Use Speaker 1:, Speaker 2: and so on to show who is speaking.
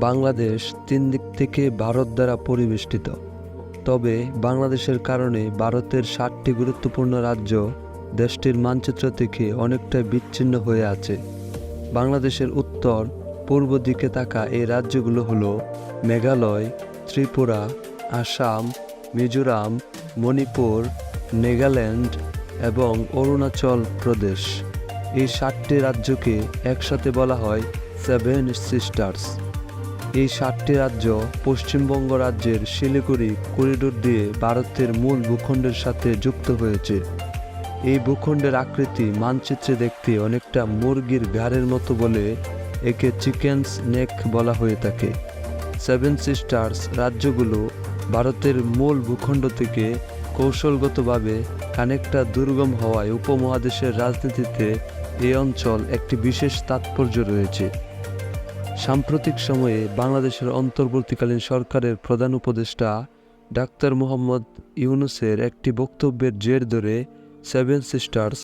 Speaker 1: বাংলাদেশ তিন দিক থেকে ভারত দ্বারা পরিবেষ্টিত। তবে বাংলাদেশের কারণে ভারতের 7টি গুরুত্বপূর্ণ রাজ্য দেশটির মানচিত্র থেকে অনেকটা বিচ্ছিন্ন হয়ে আছে। বাংলাদেশের উত্তর পূর্ব দিকে থাকা এই রাজ্যগুলো হলো মেঘালয়, ত্রিপুরা, আসাম, মিজোরাম, মণিপুর, নাগাল্যান্ড এবং অরুণাচল প্রদেশ। এই 7টি রাজ্যকে একসাথে বলা হয় 7 সিস্টার্স। এই 7টি রাজ্য পশ্চিমবঙ্গ রাজ্যের শিলিগুড়ি করিডোর দিয়ে ভারতের মূল ভূখণ্ডের সাথে যুক্ত হয়েছে। এই ভূখণ্ডের আকৃতি মানচিত্রে দেখতে অনেকটা মুরগির ঘাড়ের মতো বলে একে চিকেনস নেক বলা হয়ে থাকে। 7 সিস্টার্স রাজ্যগুলো ভারতের মূল ভূখণ্ড থেকে কৌশলগতভাবে খানিকটা দুর্গম হওয়ায় উপমহাদেশের রাজনীতিতে এই অঞ্চল একটি বিশেষ তাৎপর্য রয়েছে। সাম্প্রতিক সময়ে বাংলাদেশের অন্তর্বর্তীকালীন সরকারের প্রধান উপদেষ্টা ডাক্তার মোহাম্মদ ইউনূসের একটি বক্তব্যের জের ধরে 7 সিস্টার্স